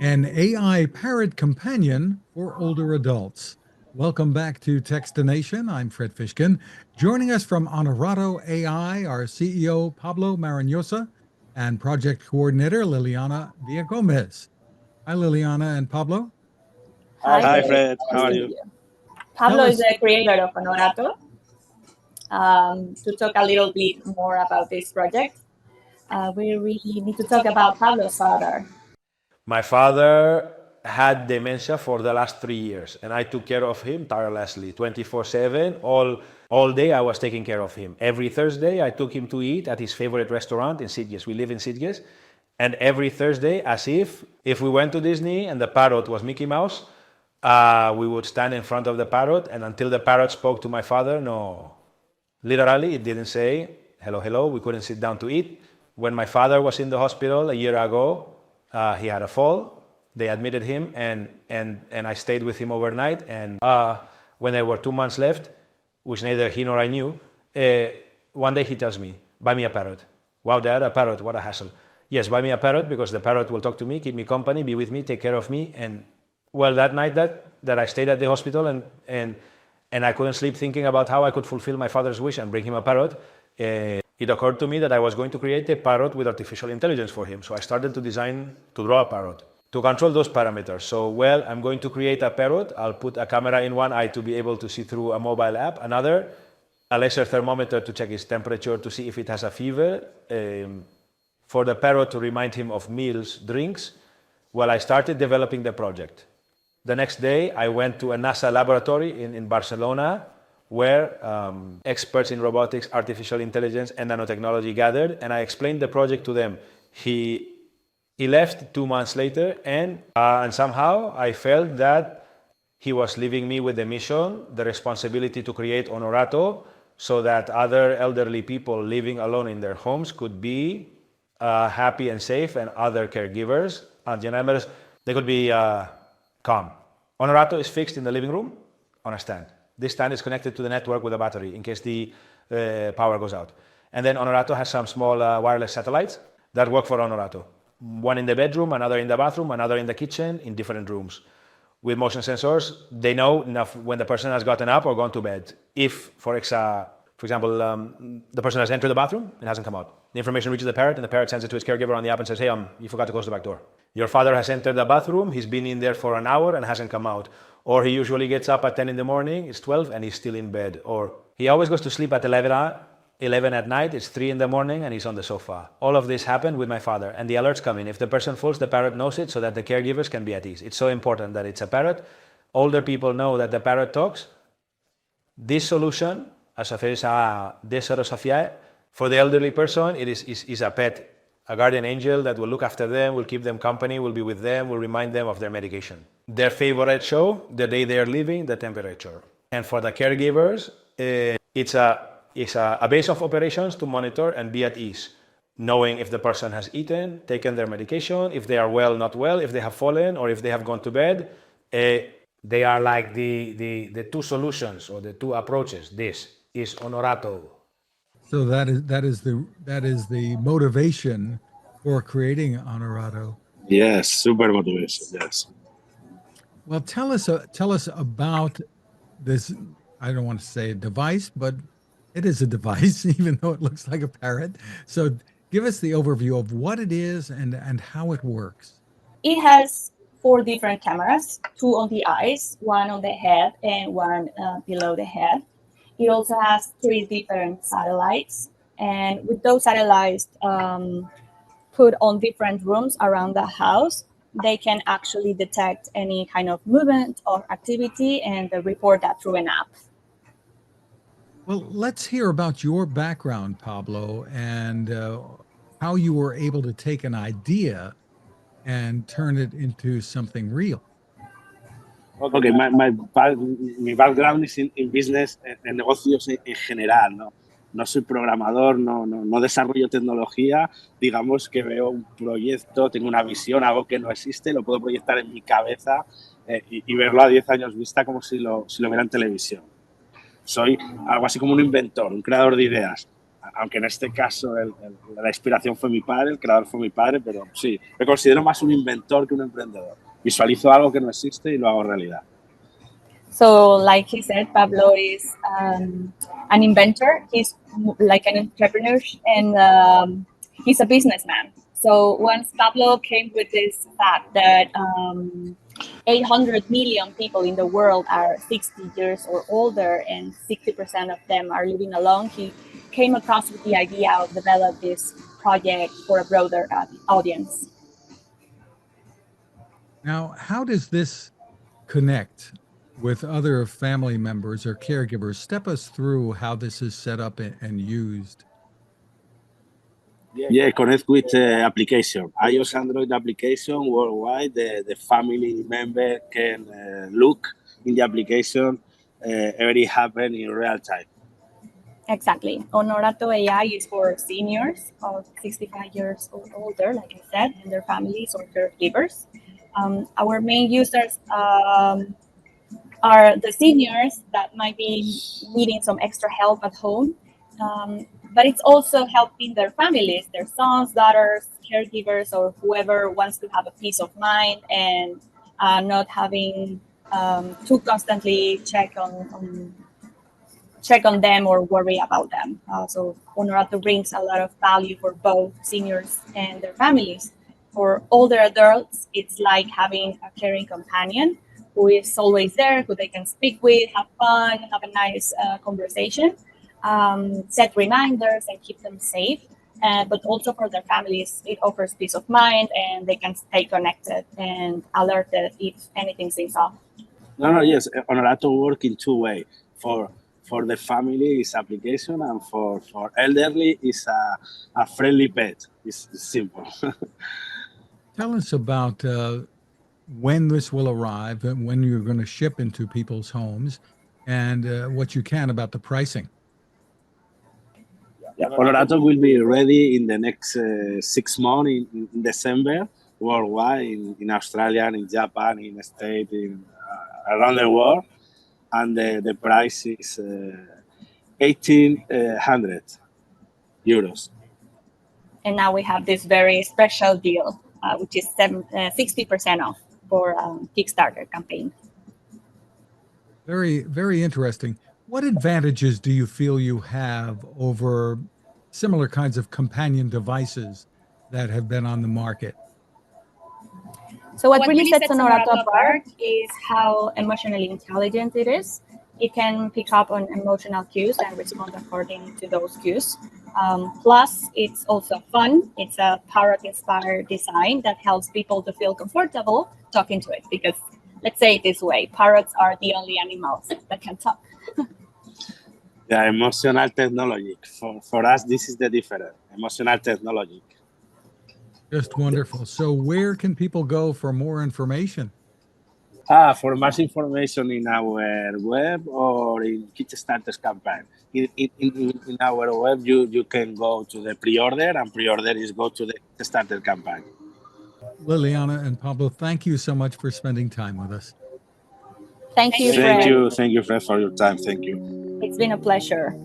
an AI parrot companion for older adults. Welcome back to Techstination. I'm Fred Fishkin. Joining us from Onorato AI, our CEO, Pablo Marinosa, and project coordinator, Liliana Villagomez. Hi, Liliana and Pablo. Hi, Fred. How are you? Pablo is the creator of Onorato. To talk a little bit more about this project, we really need to talk about Pablo's father. My father had dementia for the last 3 years, and I took care of him tirelessly, 24/7. All day I was taking care of him. Every Thursday I took him to eat at his favorite restaurant in Sitges. We live in Sitges. And every Thursday, as if we went to Disney and the parrot was Mickey Mouse, we would stand in front of the parrot, and until the parrot spoke to my father, no. Literally, it didn't say, hello, hello. We couldn't sit down to eat. When my father was in the hospital a year ago, he had a fall. They admitted him, and I stayed with him overnight. And when there were 2 months left, which neither he nor I knew, one day he tells me, buy me a parrot. Wow, Dad, a parrot, what a hassle. Yes, buy me a parrot, because the parrot will talk to me, keep me company, be with me, take care of me. And well, that night that I stayed at the hospital and I couldn't sleep thinking about how I could fulfill my father's wish and bring him a parrot, it occurred to me that I was going to create a parrot with artificial intelligence for him. So I started to draw a parrot to control those parameters. So, well, I'm going to create a parrot. I'll put a camera in one eye to be able to see through a mobile app, another, a laser thermometer to check its temperature to see if it has a fever, for the parrot to remind him of meals, drinks. Well, I started developing the project. The next day, I went to a NASA laboratory in Barcelona, where experts in robotics, artificial intelligence, and nanotechnology gathered, and I explained the project to them. He left 2 months later, and somehow I felt that he was leaving me with the mission, the responsibility to create Onorato, so that other elderly people living alone in their homes could be happy and safe, and other caregivers, auntie members, they could be calm. Onorato is fixed in the living room on a stand. This stand is connected to the network with a battery in case the power goes out. And then Onorato has some small wireless satellites that work for Onorato. One in the bedroom, another in the bathroom, another in the kitchen, in different rooms. With motion sensors, they know when the person has gotten up or gone to bed. If, for example, the person has entered the bathroom and hasn't come out, the information reaches the parrot, and the parrot sends it to his caregiver on the app and says, hey, you forgot to close the back door. Your father has entered the bathroom, he's been in there for an hour and hasn't come out. Or he usually gets up at 10 in the morning, it's 12, and he's still in bed. Or he always goes to sleep at 11 at night, it's 3 in the morning, and he's on the sofa. All of this happened with my father, and the alerts come in. If the person falls, the parrot knows it so that the caregivers can be at ease. It's so important that it's a parrot. Older people know that the parrot talks. This solution, as a for the elderly person, it is a pet, a guardian angel that will look after them, will keep them company, will be with them, will remind them of their medication. Their favorite show, the day they are leaving, the temperature. And for the caregivers, it's a base of operations to monitor and be at ease, knowing if the person has eaten, taken their medication, if they are well, not well, if they have fallen, or if they have gone to bed. They are like the two solutions or the two approaches. This is Onorato. So that is the motivation for creating Onorato. Yes, super motivation. Yes. Well, tell us about this. I don't want to say a device, but it is a device, even though it looks like a parrot. So give us the overview of what it is and how it works. It has 4 different cameras, 2 on the eyes, 1 on the head, and 1 below the head. It also has 3 different satellites, and with those satellites put on different rooms around the house, they can actually detect any kind of movement or activity and report that through an app. Well, let's hear about your background, Pablo, and how you were able to take an idea and turn it into something real. Okay, my background is in business, en negocios en general, ¿no? No soy programador, no desarrollo tecnología. Digamos que veo un proyecto, tengo una visión, algo que no existe, lo puedo proyectar en mi cabeza y verlo a 10 años vista como si lo viera en televisión. Soy algo así como un inventor, un creador de ideas. aunque en este caso la inspiración fue mi padre, el creador fue mi padre, pero sí, me considero más un inventor que un emprendedor. Visualizo algo que no existe y lo hago realidad. So, like he said, Pablo is an inventor. He's like an entrepreneur, and he's a businessman. So once Pablo came with this fact that 800 million people in the world are 60 years or older, and 60% of them are living alone, he came across with the idea of develop this project for a broader audience. Now, how does this connect with other family members or caregivers? Step us through how this is set up and used. Yeah, connect with application. iOS Android application worldwide. The family member can look in the application everything happen in real time. Exactly. Onorato AI is for seniors of 65 years or older, like I said, and their families or caregivers. Our main users are the seniors that might be needing some extra help at home. But it's also helping their families, their sons, daughters, caregivers, or whoever wants to have a peace of mind and not having to constantly check on them or worry about them. So Onorato brings a lot of value for both seniors and their families. For older adults, it's like having a caring companion who is always there, who they can speak with, have fun, have a nice conversation, set reminders and keep them safe. But also for their families, it offers peace of mind and they can stay connected and alerted if anything seems off. No, yes, Onorato work in two ways. For the family is application, and for elderly is a friendly pet. It's simple. Tell us about when this will arrive and when you're going to ship into people's homes and what you can about the pricing. Yeah, Onorato will be ready in the next 6 months in December worldwide, in Australia, in Japan, in the States, around the world. And the price is 1,800 euros. And now we have this very special deal, which is 60% off for Kickstarter campaign. Very, very interesting. What advantages do you feel you have over similar kinds of companion devices that have been on the market? So what really sets Onorato apart is how emotionally intelligent it is. It can pick up on emotional cues and respond according to those cues. Plus, it's also fun. It's a parrot-inspired design that helps people to feel comfortable talking to it. Because let's say it this way, parrots are the only animals that can talk. Yeah, emotional technology. For us, this is the difference. Emotional technology. Just wonderful. So, where can people go for more information? For more information in our web or in Kickstarter campaign. In our web, you can go to the pre-order, and pre-order is go to the Kickstarter campaign. Liliana and Pablo, thank you so much for spending time with us. Thank you, Fred. Thank you, Fred, for your time. Thank you. It's been a pleasure.